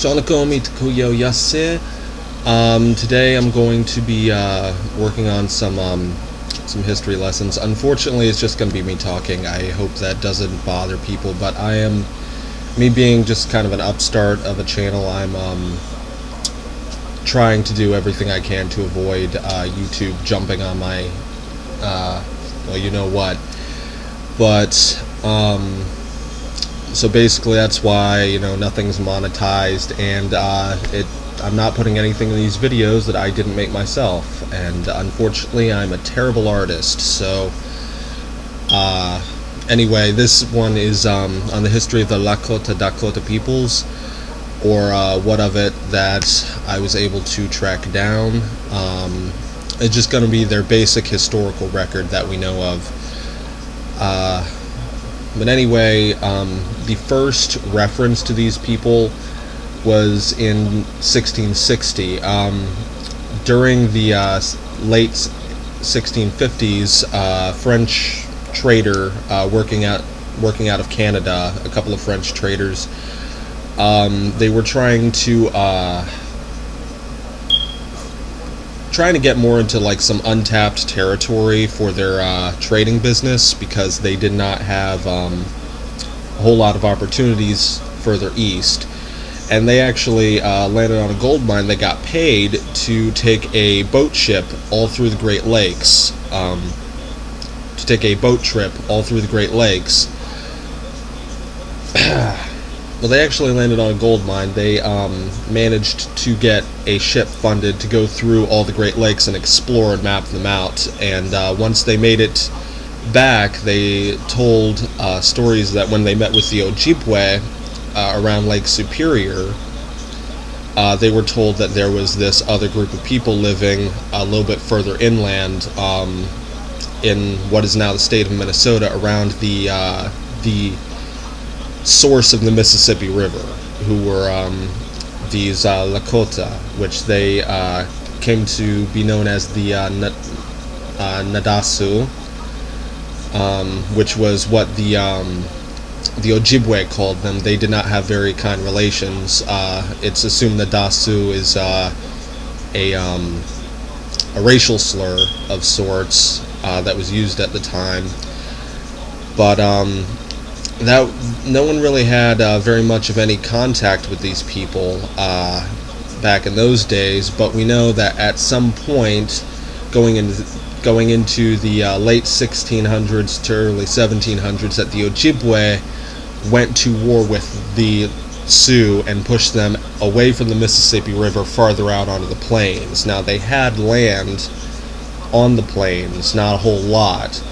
Today I'm going to be working on some history lessons. Unfortunately, it's just going to be me talking. I hope that doesn't bother people, but me being just kind of an upstart of a channel, I'm trying to do everything I can to avoid YouTube jumping on my, well, you know what. But, so basically that's why, nothing's monetized, and I'm not putting anything in these videos that I didn't make myself, and unfortunately I'm a terrible artist. So anyway, this one is on the history of the Lakota Dakota peoples, or what of it that I was able to track down. It's just going to be their basic historical record that we know of. But anyway, the first reference to these people was in 1660. During the late 1650s, French trader working out of Canada, a couple of French traders, they were trying to get more into like some untapped territory for their trading business, because they did not have a whole lot of opportunities further east. And they actually landed on a gold mine. They got paid to take a boat ship all through the Great Lakes, to take a boat trip all through the Great Lakes. Well, they actually landed on a gold mine. They managed to get a ship funded to go through all the Great Lakes and explore and map them out. And once they made it back, they told stories that when they met with the Ojibwe around Lake Superior, they were told that there was this other group of people living a little bit further inland, in what is now the state of Minnesota, around the source of the Mississippi River, who were these Lakota, which they came to be known as the Nadasu, which was what the Ojibwe called them. They did not have very kind relations. It's assumed Nadasu is a racial slur of sorts that was used at the time. But that no one really had very much of any contact with these people back in those days. But we know that at some point, going into the late 1600s to early 1700s, that the Ojibwe went to war with the Sioux and pushed them away from the Mississippi River farther out onto the plains. Now, they had land on the plains, not a whole lot,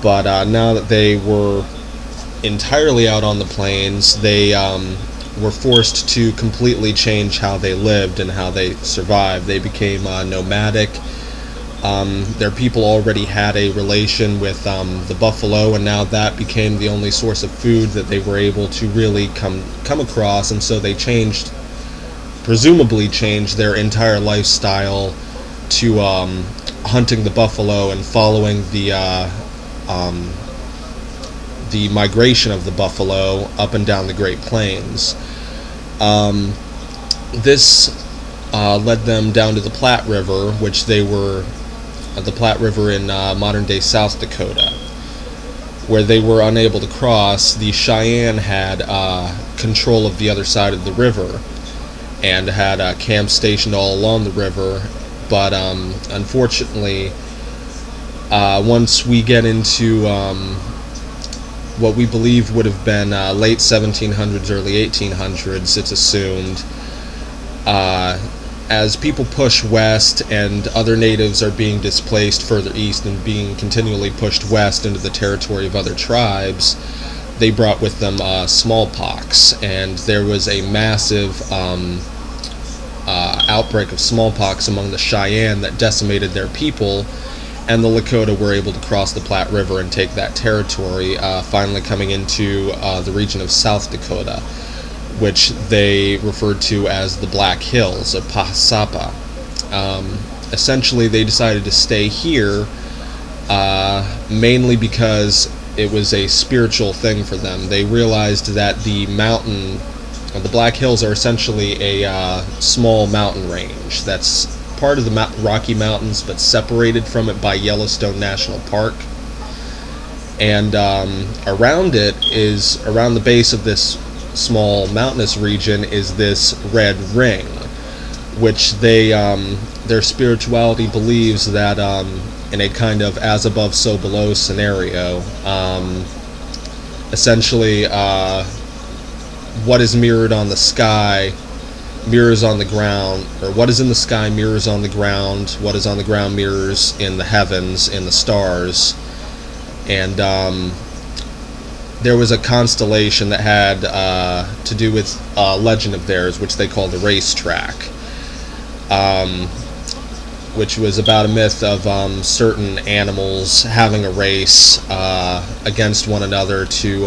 but now that they were entirely out on the plains, they were forced to completely change how they lived and how they survived. They became nomadic. Their people already had a relation with the buffalo, and now that became the only source of food that they were able to really come across, and so they presumably changed their entire lifestyle to hunting the buffalo and following the migration of the buffalo up and down the Great Plains. This led them down to the Platte River, which they were the Platte River in modern-day South Dakota, where they were unable to cross. The Cheyenne had control of the other side of the river and had camps stationed all along the river. But unfortunately, once we get into what we believe would have been late 1700s, early 1800s, it's assumed, as people push west and other natives are being displaced further east and being continually pushed west into the territory of other tribes, they brought with them smallpox, and there was a massive outbreak of smallpox among the Cheyenne that decimated their people, and the Lakota were able to cross the Platte River and take that territory, finally coming into the region of South Dakota, which they referred to as the Black Hills of Pasaba. Essentially, they decided to stay here mainly because it was a spiritual thing for them. They realized that the mountain The Black Hills are essentially a small mountain range that's part of the Rocky Mountains, but separated from it by Yellowstone National Park. And around the base of this small mountainous region is this red ring, which their spirituality believes that in a kind of as above so below scenario, essentially what is mirrored on the sky mirrors on the ground, or what is in the sky mirrors on the ground, what is on the ground mirrors in the heavens, in the stars. And there was a constellation that had to do with a legend of theirs, which they call the racetrack, which was about a myth of certain animals having a race against one another to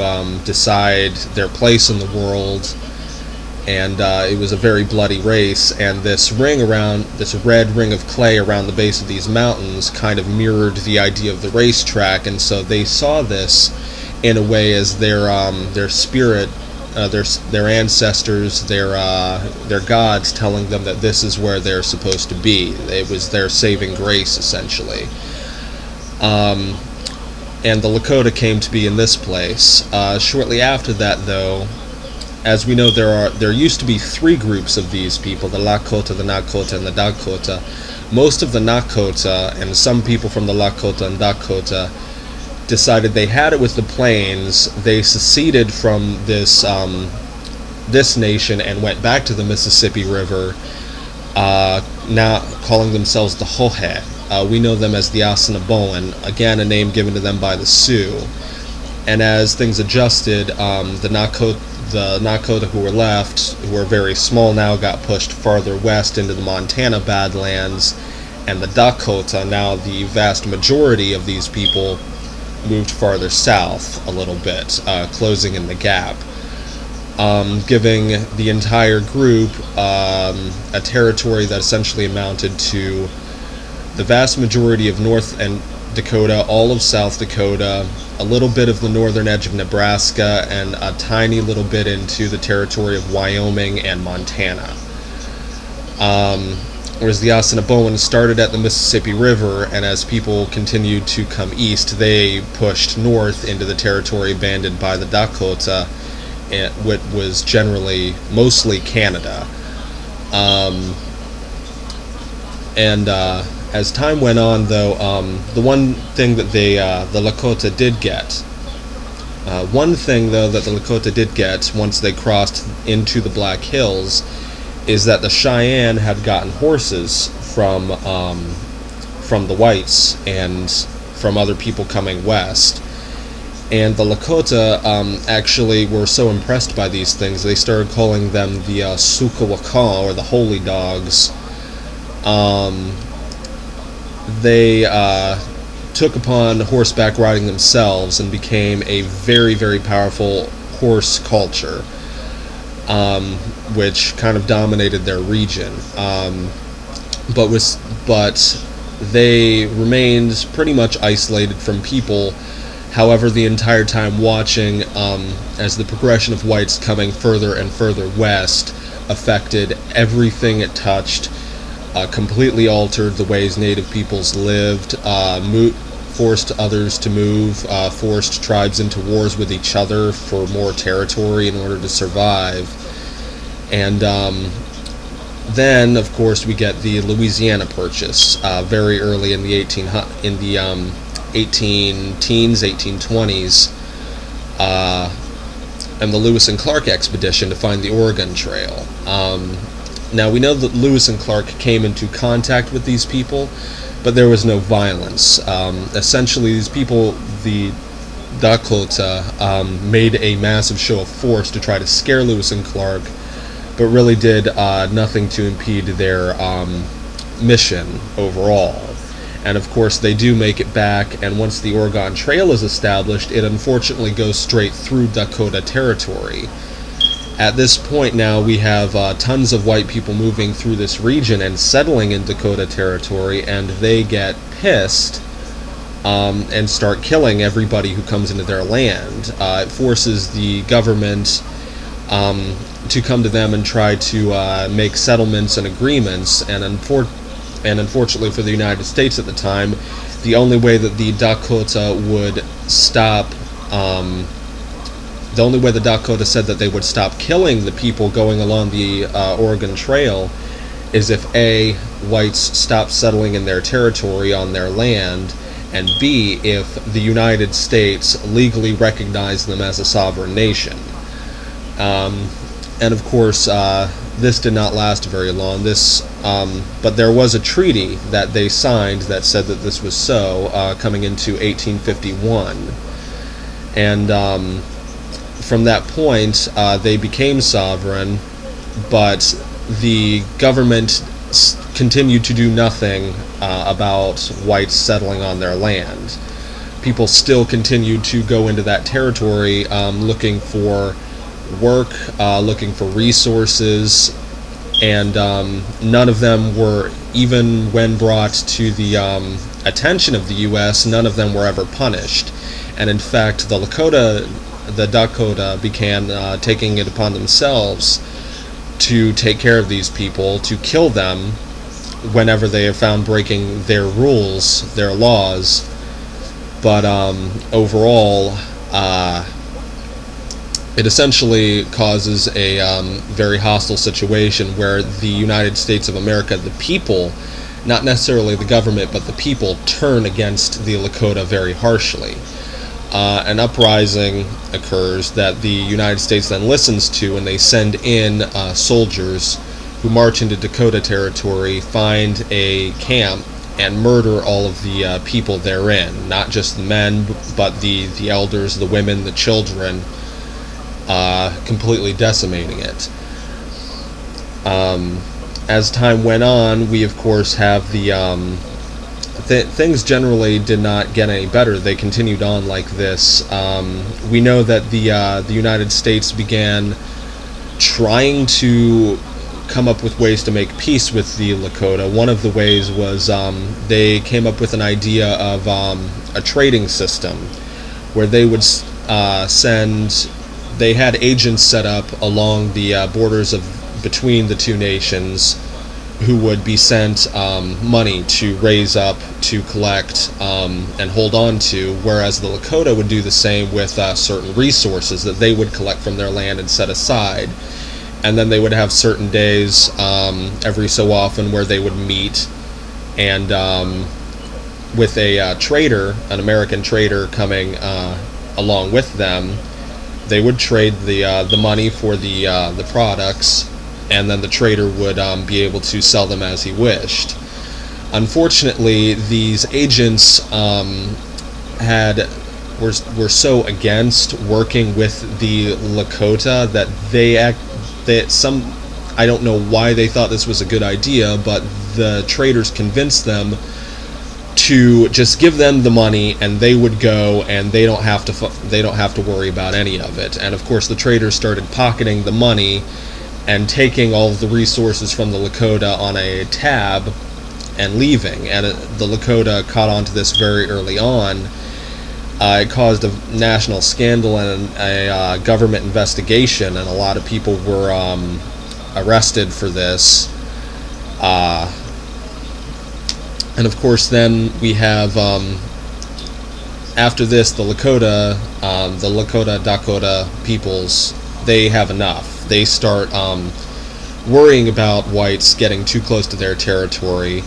decide their place in the world. And it was a very bloody race, and this red ring of clay around the base of these mountains kind of mirrored the idea of the racetrack, and so they saw this in a way as their spirit, their ancestors, their gods telling them that this is where they're supposed to be. It was their saving grace, essentially. And the Lakota came to be in this place. Shortly after that, though, as we know, there used to be three groups of these people: the Lakota, the Nakota, and the Dakota. Most of the Nakota and some people from the Lakota and Dakota decided they had it with the plains. They seceded from this nation and went back to the Mississippi River, now calling themselves the Hohe. We know them as the Assiniboine, again a name given to them by the Sioux. And as things adjusted, the Nakota who were left, who were very small now, got pushed farther west into the Montana Badlands, and the Dakota, now the vast majority of these people, moved farther south a little bit, closing in the gap, giving the entire group a territory that essentially amounted to the vast majority of North and Dakota, all of South Dakota, a little bit of the northern edge of Nebraska, and a tiny little bit into the territory of Wyoming and Montana. Whereas the Assiniboine started at the Mississippi River, and as people continued to come east, they pushed north into the territory abandoned by the Dakota, which was mostly Canada. As time went on, though, the one thing that the Lakota did get, once they crossed into the Black Hills, is that the Cheyenne had gotten horses from the whites and from other people coming west. And the Lakota actually were so impressed by these things, they started calling them the Sukawakan, or the Holy Dogs. They took upon horseback riding themselves and became a very, very powerful horse culture, which kind of dominated their region. But they remained pretty much isolated from people. However, the entire time watching as the progression of whites coming further and further west affected everything it touched, completely altered the ways native peoples lived, forced others to move, forced tribes into wars with each other for more territory in order to survive. And then, of course, we get the Louisiana Purchase very early in the 1820s, and the Lewis and Clark expedition to find the Oregon Trail. Now, we know that Lewis and Clark came into contact with these people, but there was no violence. Essentially, these people, the Dakota, made a massive show of force to try to scare Lewis and Clark, but really did nothing to impede their mission overall. And of course, they do make it back, and once the Oregon Trail is established, it unfortunately goes straight through Dakota territory. At this point now, we have tons of white people moving through this region and settling in Dakota territory, and they get pissed and start killing everybody who comes into their land. It forces the government to come to them and try to make settlements and agreements. And unfortunately for the United States at the time, the only way that the Dakota would stop, the only way the Dakota said that they would stop killing the people going along the Oregon Trail is if A, whites stopped settling in their territory on their land, and B, if the United States legally recognized them as a sovereign nation. And of course, this did not last very long. But there was a treaty that they signed that said that this was so, coming into 1851. And from that point, they became sovereign, but the government continued to do nothing about whites settling on their land. People still continued to go into that territory looking for work, looking for resources, and none of them were, even when brought to the attention of the U.S., none of them were ever punished. And in fact, the Dakota began taking it upon themselves to take care of these people, to kill them whenever they are found breaking their rules, their laws. But overall, it essentially causes a very hostile situation where the United States of America, the people, not necessarily the government, but the people, turn against the Lakota very harshly. An uprising occurs that the United States then listens to, and they send in soldiers who march into Dakota territory, find a camp, and murder all of the people therein. Not just the men, but the elders, the women, the children, completely decimating it. As time went on, we of course have the things generally did not get any better. They continued on like this. We know that the United States began trying to come up with ways to make peace with the Lakota. One of the ways was they came up with an idea of a trading system where they would they had agents set up along the borders between the two nations who would be sent money to raise up, to collect, and hold on to, whereas the Lakota would do the same with certain resources that they would collect from their land and set aside. And then they would have certain days every so often where they would meet, and with a trader, an American trader coming along with them, they would trade the money for the products, and then the trader would be able to sell them as he wished. Unfortunately, these agents were so against working with the Lakota that I don't know why they thought this was a good idea, but the traders convinced them to just give them the money, and they would go, and they don't have to worry about any of it. And of course, the traders started pocketing the money and taking all of the resources from the Lakota on a tab and leaving. And the Lakota caught on to this very early on. It caused a national scandal and a government investigation, and a lot of people were arrested for this. And of course, then we have, after this, the Lakota Dakota peoples, they have enough. They start worrying about whites getting too close to their territory.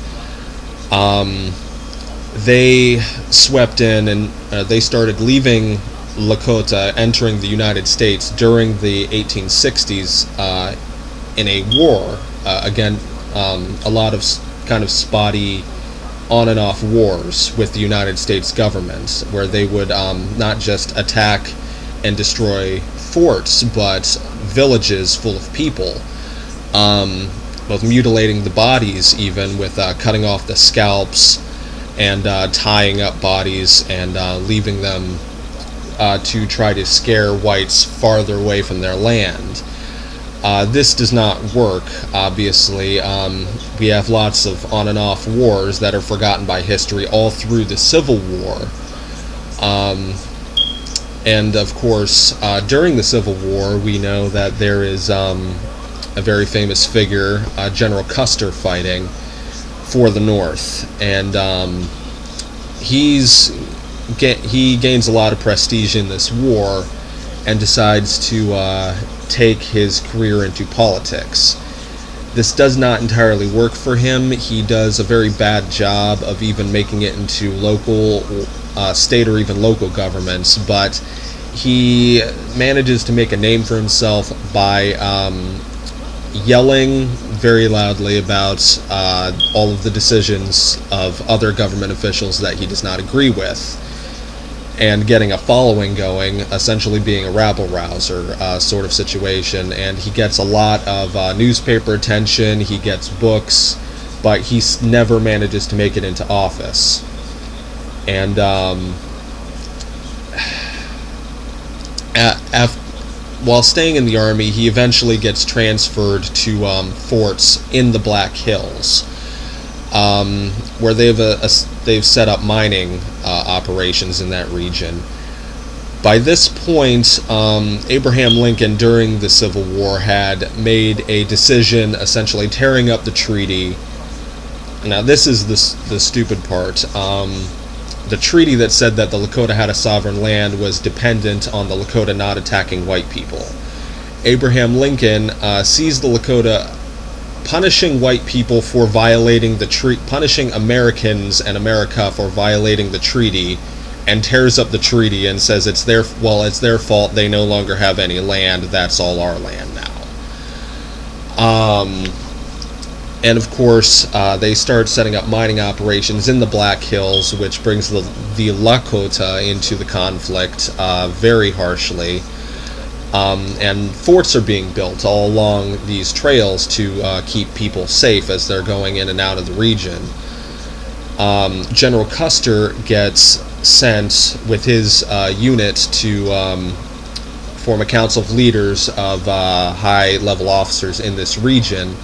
They swept in, and they started leaving Lakota, entering the United States during the 1860s in a war. Again, a lot of kind of spotty on and off wars with the United States government, where they would not just attack and destroy forts, but villages full of people, both mutilating the bodies, even with cutting off the scalps and tying up bodies and leaving them to try to scare whites farther away from their land. This does not work, obviously. We have lots of on and off wars that are forgotten by history all through the Civil War. And of course, during the Civil War, we know that there is a very famous figure, General Custer, fighting for the North, and he gains a lot of prestige in this war, and decides to take his career into politics. This does not entirely work for him. He does a very bad job of even making it into local, state, or even local governments, but he manages to make a name for himself by yelling very loudly about all of the decisions of other government officials that he does not agree with, and getting a following going, essentially being a rabble-rouser sort of situation. And he gets a lot of newspaper attention, he gets books, but he never manages to make it into office. And while staying in the Army, he eventually gets transferred to forts in the Black Hills, where they've set up mining operations in that region. By this point, Abraham Lincoln, during the Civil War, had made a decision essentially tearing up the treaty. Now, this is the stupid part. The treaty that said that the Lakota had a sovereign land was dependent on the Lakota not attacking white people. Abraham Lincoln sees the Lakota punishing white people for violating the treaty, punishing Americans and America for violating the treaty, and tears up the treaty and says it's their fault, they no longer have any land, that's all our land now. And of course, they start setting up mining operations in the Black Hills, which brings the Lakota into the conflict very harshly. And forts are being built all along these trails to keep people safe as they're going in and out of the region. General Custer gets sent with his unit to form a council of leaders of high-level officers in this region.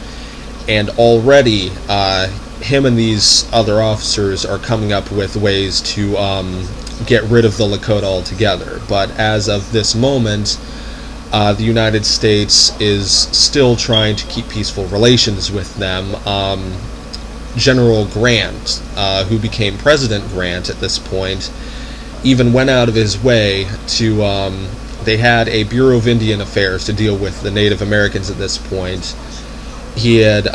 And already, him and these other officers are coming up with ways to get rid of the Lakota altogether. But as of this moment, the United States is still trying to keep peaceful relations with them. General Grant, who became President Grant at this point, even went out of his way to... they had a Bureau of Indian Affairs to deal with the Native Americans at this point. He had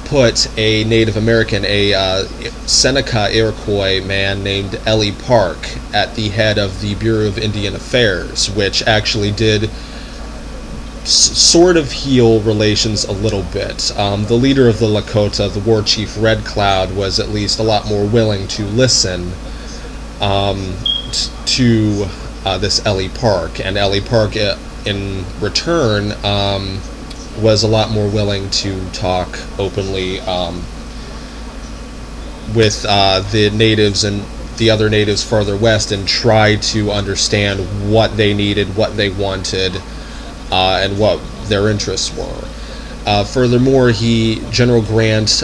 put a Native American, a Seneca Iroquois man named Ellie Park, at the head of the Bureau of Indian Affairs, which actually did sort of heal relations a little bit. The leader of the Lakota, the war chief Red Cloud, was at least a lot more willing to listen to this Ellie Park, and Ellie Park in return was a lot more willing to talk openly with the natives and the other natives farther west, and try to understand what they needed, what they wanted, and what their interests were. Furthermore, General Grant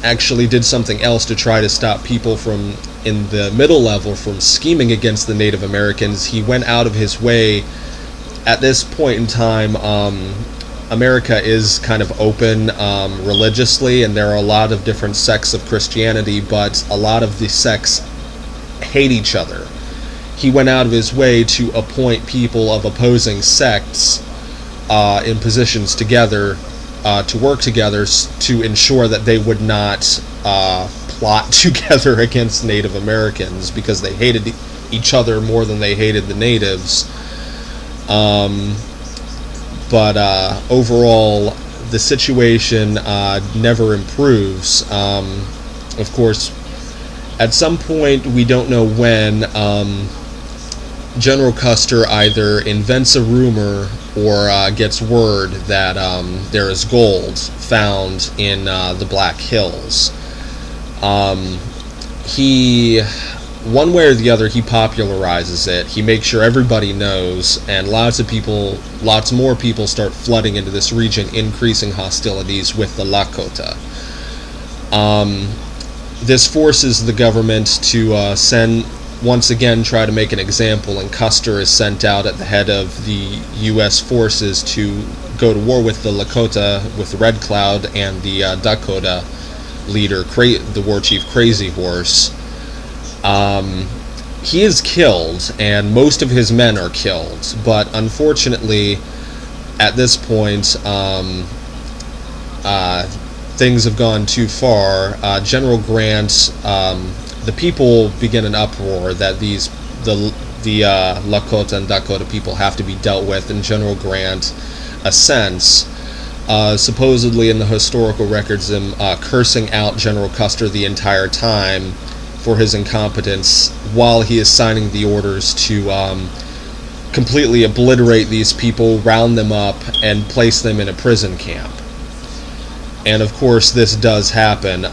actually did something else to try to stop people from, in the middle level, from scheming against the Native Americans. He went out of his way. At this point in time, America is kind of open religiously, and there are a lot of different sects of Christianity, but a lot of the sects hate each other. He went out of his way to appoint people of opposing sects in positions together to work together to ensure that they would not plot together against Native Americans, because they hated each other more than they hated the natives. But overall, the situation never improves. Of course, at some point, we don't know when, General Custer either invents a rumor or gets word that there is gold found in the Black Hills. One way or the other, he popularizes it. He makes sure everybody knows, and lots more people start flooding into this region, increasing hostilities with the Lakota. This forces the government to send once again try to make an example, and Custer is sent out at the head of the U.S. forces to go to war with the Lakota, with Red Cloud, and the Dakota leader, the war chief Crazy Horse. He is killed, and most of his men are killed, but unfortunately, at this point, things have gone too far. General Grant, the people begin an uproar that the Lakota and Dakota people have to be dealt with, and General Grant assents, supposedly in the historical records, him cursing out General Custer the entire time for his incompetence, while he is signing the orders to completely obliterate these people, round them up, and place them in a prison camp. And of course, this does happen.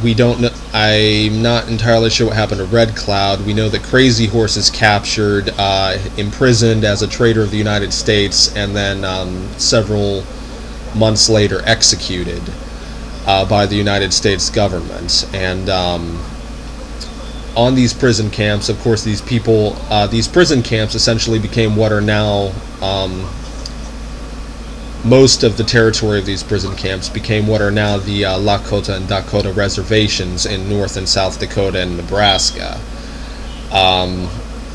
We don't know. I'm not entirely sure what happened to Red Cloud. We know that Crazy Horse is captured, imprisoned as a traitor of the United States, and then several months later executed by the United States government. And on these prison camps, of course, these prison camps essentially became what are now, most of the territory of these prison camps became what are now the Lakota and Dakota reservations in North and South Dakota and Nebraska.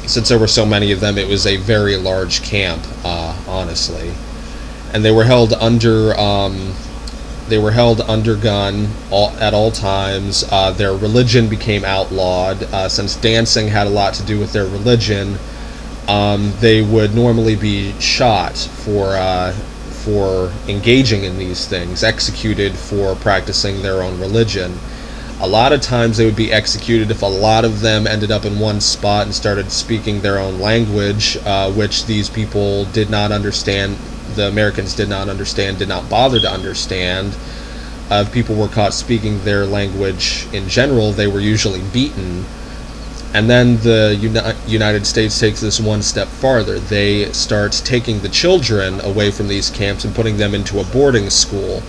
Since there were so many of them, it was a very large camp, honestly. And they were held under gun at all times. Their religion became outlawed. Since dancing had a lot to do with their religion, they would normally be shot for engaging in these things, executed for practicing their own religion. A lot of times they would be executed if a lot of them ended up in one spot and started speaking their own language, which these people did not understand. The Americans did not understand, did not bother to understand. If people were caught speaking their language in general, they were usually beaten. And then the United States takes this one step farther. They start taking the children away from these camps and putting them into a boarding school.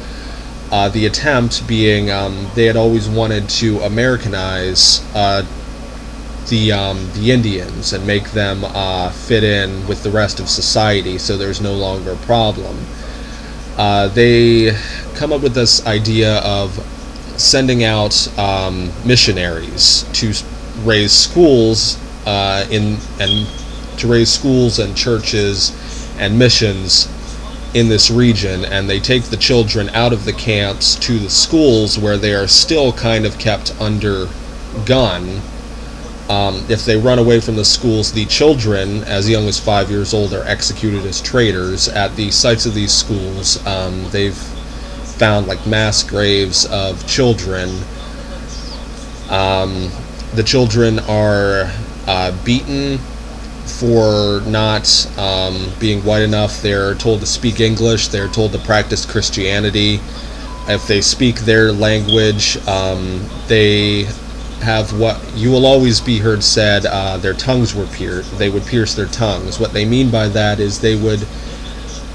The attempt being they had always wanted to Americanize the Indians and make them fit in with the rest of society, so there's no longer a problem. They come up with this idea of sending out missionaries to raise schools and churches and missions in this region, and they take the children out of the camps to the schools where they are still kind of kept under gun. If they run away from the schools, the children, as young as 5 years old, are executed as traitors. At the sites of these schools, they've found like mass graves of children. The children are beaten for not being white enough. They're told to speak English. They're told to practice Christianity. If they speak their language, they have what you will always be heard said, their tongues were pierced. They would pierce their tongues. What they mean by that is they would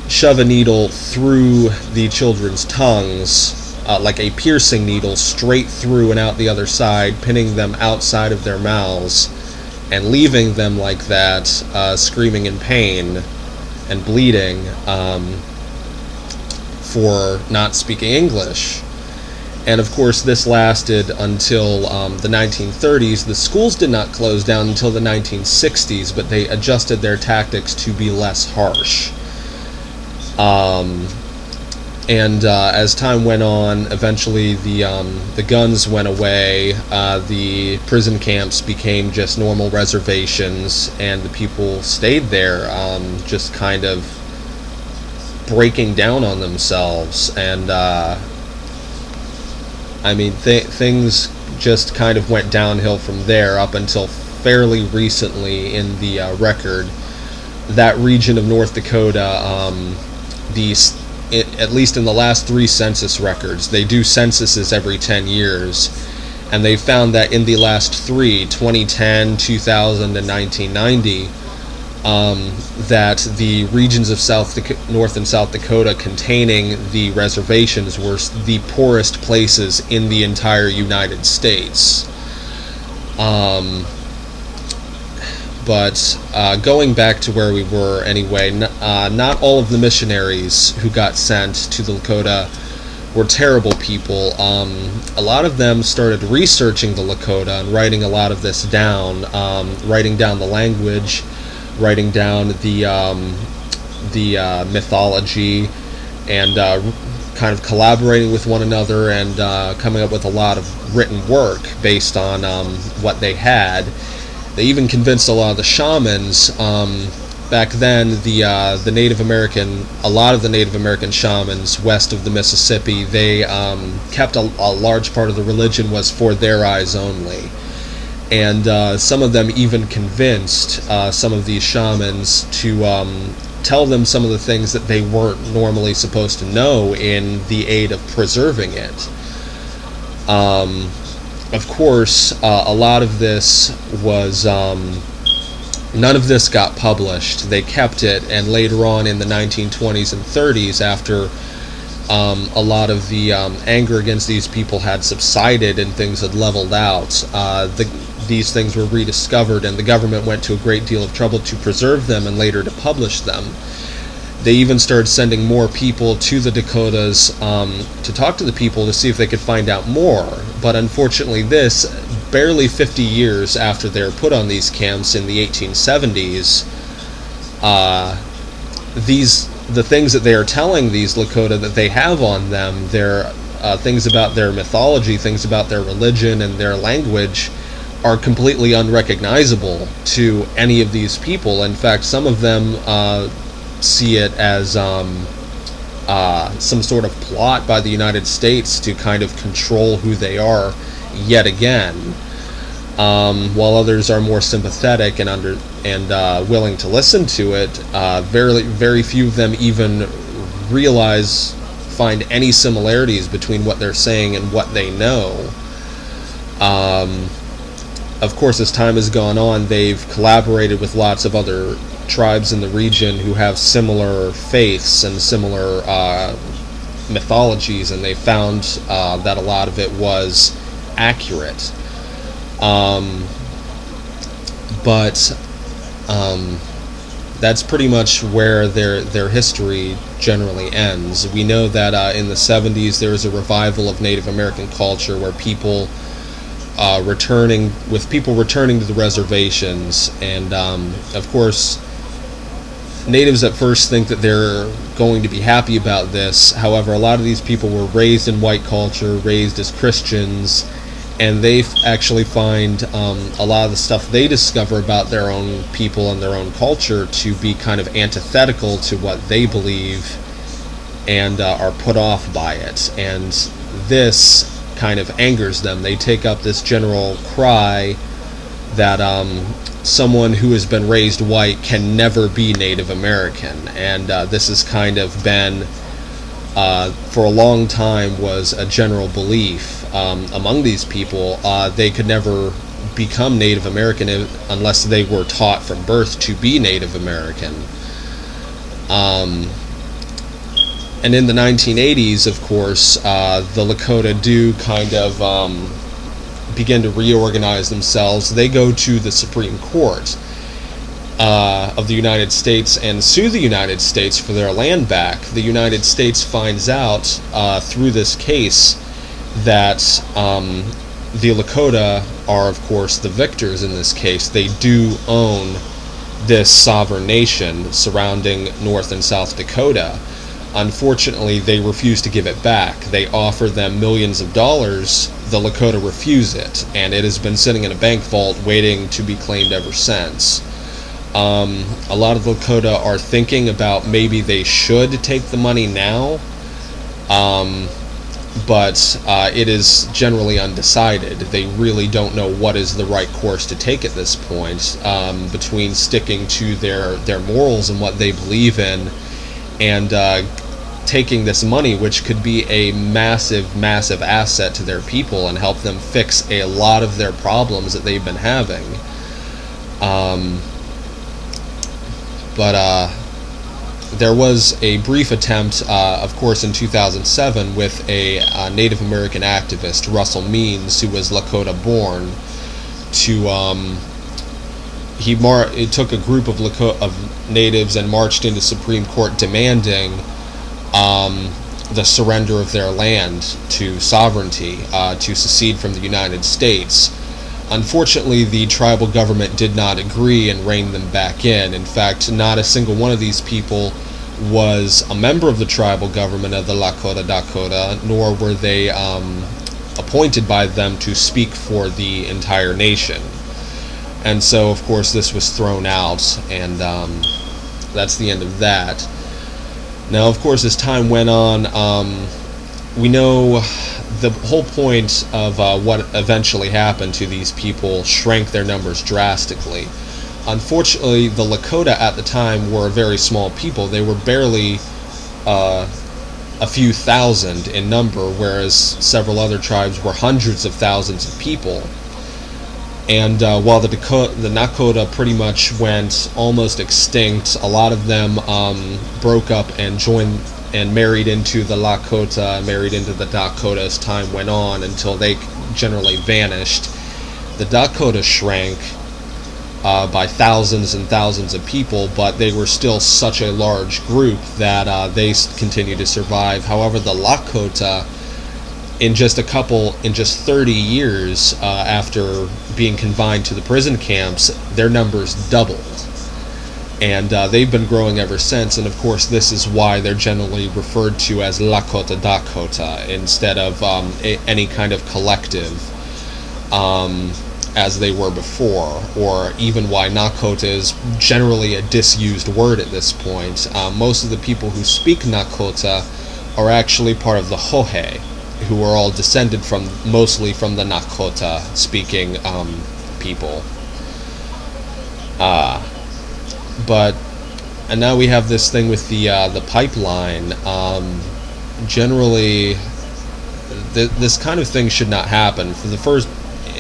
shove a needle through the children's tongues, like a piercing needle, straight through and out the other side, pinning them outside of their mouths, and leaving them like that, screaming in pain and bleeding for not speaking English. And of course, this lasted until the 1930s. The schools did not close down until the 1960s, but they adjusted their tactics to be less harsh. And as time went on, eventually the guns went away, the prison camps became just normal reservations, and the people stayed there, just kind of breaking down on themselves. And things just kind of went downhill from there up until fairly recently in the record. That region of North Dakota, at least in the last 3 census records, they do censuses every 10 years, and they found that in the last 3, 2010, 2000, and 1990, that the regions of North and South Dakota containing the reservations were the poorest places in the entire United States. But going back to where we were anyway, not all of the missionaries who got sent to the Lakota were terrible people. A lot of them started researching the Lakota and writing a lot of this down, writing down the language, writing down the mythology, and kind of collaborating with one another and coming up with a lot of written work based on what they had. They even convinced a lot of the shamans. Back then, the Native American, a lot of the Native American shamans west of the Mississippi, they kept a large part of the religion was for their eyes only. And some of them even convinced some of these shamans to tell them some of the things that they weren't normally supposed to know in the aid of preserving it. Of course, a lot of this was, none of this got published. They kept it, and later on in the 1920s and 30s, after a lot of the anger against these people had subsided and things had leveled out, these things were rediscovered, and the government went to a great deal of trouble to preserve them and later to publish them. They even started sending more people to the Dakotas to talk to the people to see if they could find out more. But unfortunately, barely 50 years after they were put on these camps in the 1870s, the things that they are telling these Lakota that they have on them, their things about their mythology, things about their religion and their language, are completely unrecognizable to any of these people. In fact, some of them see it as some sort of plot by the United States to kind of control who they are yet again, while others are more sympathetic and willing to listen to it. Very few of them even find any similarities between what they're saying and what they know. Of course, as time has gone on, they've collaborated with lots of other tribes in the region who have similar faiths and similar mythologies, and they found that a lot of it was accurate. But that's pretty much where their history generally ends. We know that in the 70s there was a revival of Native American culture where people returning to the reservations, and of course natives at first think that they're going to be happy about this. However, a lot of these people were raised in white culture, raised as Christians, and they actually find a lot of the stuff they discover about their own people and their own culture to be kind of antithetical to what they believe, and are put off by it. And this kind of angers them. They take up this general cry that someone who has been raised white can never be Native American, and this has kind of been, for a long time, was a general belief among these people. They could never become Native American unless they were taught from birth to be Native American. And in the 1980s, of course, the Lakota do kind of begin to reorganize themselves. They go to the Supreme Court of the United States and sue the United States for their land back. The United States finds out through this case that the Lakota are, of course, the victors in this case. They do own this sovereign nation surrounding North and South Dakota. Unfortunately, they refuse to give it back. They offer them millions of dollars. The Lakota refuse it, and it has been sitting in a bank vault waiting to be claimed ever since. A lot of the Lakota are thinking about maybe they should take the money now, but it is generally undecided. They really don't know what is the right course to take at this point, between sticking to their morals and what they believe in, and taking this money, which could be a massive asset to their people and help them fix a lot of their problems that they've been having. But there was a brief attempt, of course, in 2007 with a Native American activist, Russell Means, who was Lakota born, to he took a group of natives and marched into Supreme Court demanding the surrender of their land to sovereignty, to secede from the United States. Unfortunately, the tribal government did not agree and reined them back in. In fact, not a single one of these people was a member of the tribal government of the Lakota Dakota, nor were they appointed by them to speak for the entire nation. And so, of course, this was thrown out, and that's the end of that. Now, of course, as time went on, we know the whole point of what eventually happened to these people shrank their numbers drastically. Unfortunately, the Lakota at the time were a very small people. They were barely a few thousand in number, whereas several other tribes were hundreds of thousands of people. And while the Nakota pretty much went almost extinct, a lot of them broke up and joined and married into the Lakota, married into the Dakota as time went on until they generally vanished. The Dakota shrank by thousands and thousands of people, but they were still such a large group that they continued to survive. However, the Lakota, in just 30 years after being confined to the prison camps, their numbers doubled. And they've been growing ever since, and of course this is why they're generally referred to as Lakota Dakota instead of any kind of collective as they were before, or even why Nakota is generally a disused word at this point. Most of the people who speak Nakota are actually part of the Hohe, who are all descended mostly from the Nakota speaking people. And now we have this thing with the pipeline. Generally, this kind of thing should not happen. For the first,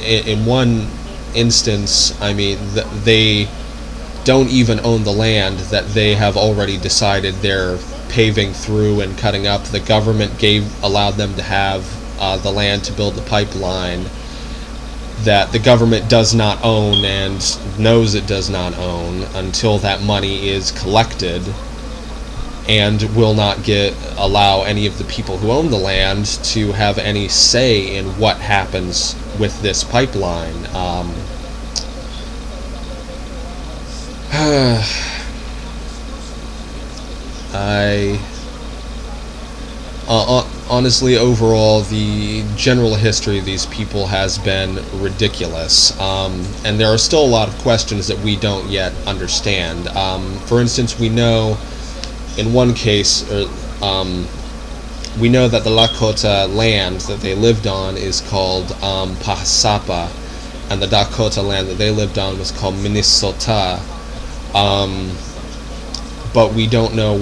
in one instance, I mean, they don't even own the land that they have already decided they're paving through and cutting up. The government allowed them to have the land to build the pipeline that the government does not own and knows it does not own until that money is collected, and will not allow any of the people who own the land to have any say in what happens with this pipeline. Honestly, overall, the general history of these people has been ridiculous, and there are still a lot of questions that we don't yet understand. For instance, we know in one case, we know that the Lakota land that they lived on is called Pasaba, and the Dakota land that they lived on was called Minnesota. But we don't know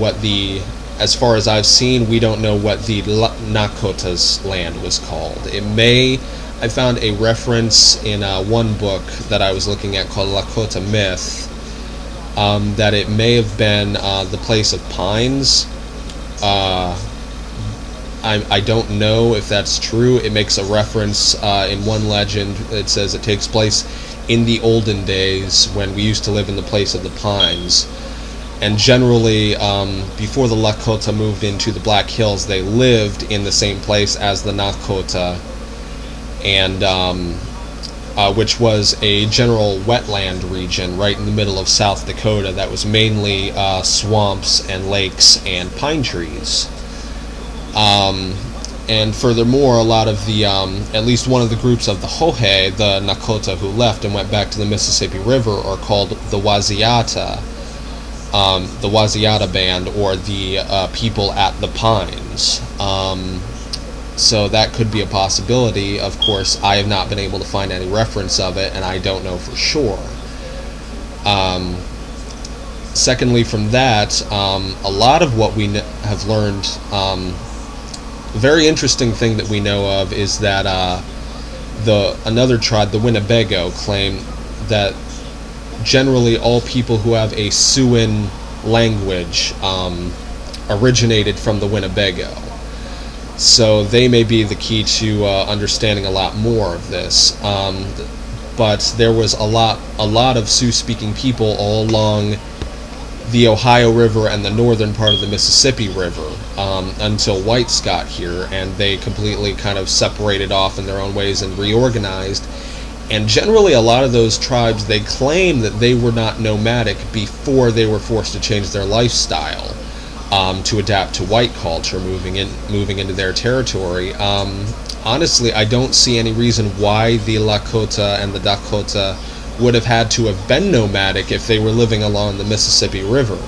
as far as I've seen, we don't know what the Nakota's land was called. I found a reference in one book that I was looking at called Lakota Myth, that it may have been the place of pines. I don't know if that's true. It makes a reference in one legend. It says it takes place in the olden days when we used to live in the place of the pines. And generally, before the Lakota moved into the Black Hills, they lived in the same place as the Nakota, and which was a general wetland region right in the middle of South Dakota that was mainly swamps and lakes and pine trees. And furthermore, a lot of the, at least one of the groups of the Hohe, the Nakota who left and went back to the Mississippi River, are called the Waziata. The Waziata Band, or the people at the Pines. So that could be a possibility. Of course, I have not been able to find any reference of it, and I don't know for sure. Secondly, from that, a lot of what we have learned, a very interesting thing that we know of is that another tribe, the Winnebago, claim that generally all people who have a Siouan language originated from the Winnebago. So they may be the key to understanding a lot more of this. but there was a lot of Sioux-speaking people all along the Ohio River and the northern part of the Mississippi River until whites got here, and they completely kind of separated off in their own ways and reorganized. And generally, a lot of those tribes, they claim that they were not nomadic before they were forced to change their lifestyle to adapt to white culture, moving into their territory. Honestly, I don't see any reason why the Lakota and the Dakota would have had to have been nomadic if they were living along the Mississippi River.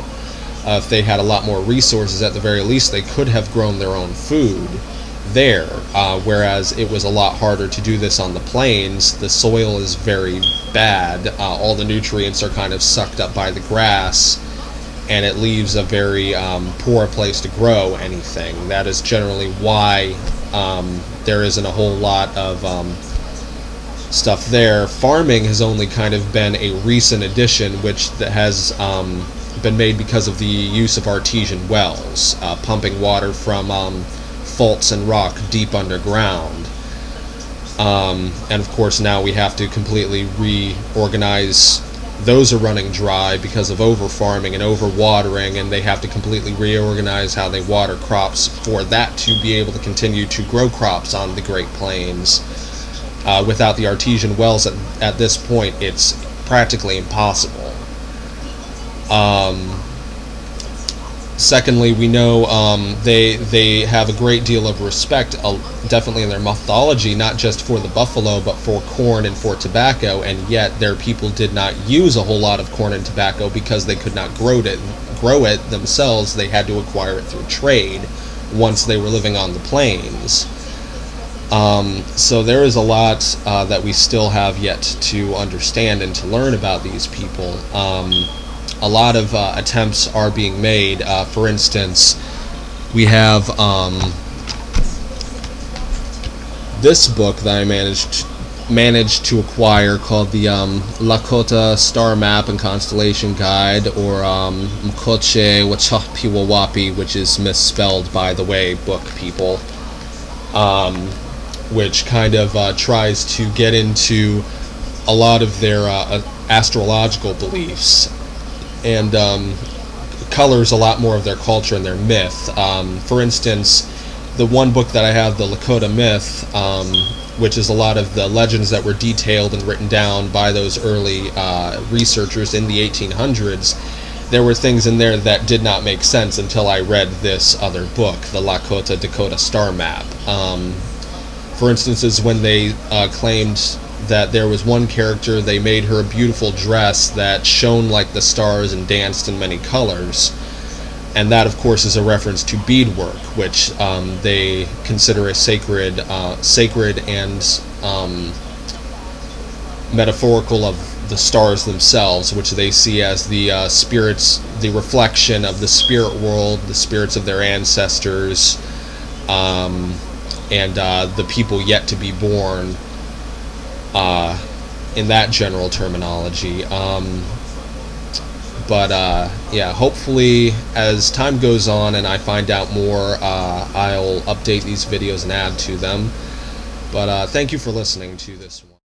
If they had a lot more resources, at the very least, they could have grown their own food there, whereas it was a lot harder to do this on the plains. The soil is very bad. All the nutrients are kind of sucked up by the grass, and it leaves a very poor place to grow anything. That is generally why there isn't a whole lot of stuff there. Farming has only kind of been a recent addition, which has been made because of the use of artesian wells, pumping water from faults and rock deep underground. And of course now we have to completely reorganize. Those are running dry because of over-farming and over-watering, and they have to completely reorganize how they water crops for that to be able to continue to grow crops on the Great Plains. Without the artesian wells at this point, it's practically impossible. Secondly, we know they have a great deal of respect, definitely in their mythology, not just for the buffalo, but for corn and for tobacco, and yet their people did not use a whole lot of corn and tobacco because they could not grow it themselves. They had to acquire it through trade once they were living on the plains. So there is a lot that we still have yet to understand and to learn about these people. A lot of attempts are being made. For instance, we have this book that I managed to acquire called the Lakota Star Map and Constellation Guide, or Mkoche Wachapiwawapi, which is misspelled, by the way, book people, which kind of tries to get into a lot of their astrological beliefs, and colors a lot more of their culture and their myth. For instance, the one book that I have, the Lakota Myth, which is a lot of the legends that were detailed and written down by those early researchers in the 1800s, there were things in there that did not make sense until I read this other book, the Lakota Dakota Star Map. For instance, when they claimed that there was one character, they made her a beautiful dress that shone like the stars and danced in many colors. And that, of course, is a reference to beadwork, which they consider a sacred and metaphorical of the stars themselves, which they see as the spirits, the reflection of the spirit world, the spirits of their ancestors, and the people yet to be born, in that general terminology. But yeah, hopefully as time goes on and I find out more, I'll update these videos and add to them. But thank you for listening to this one.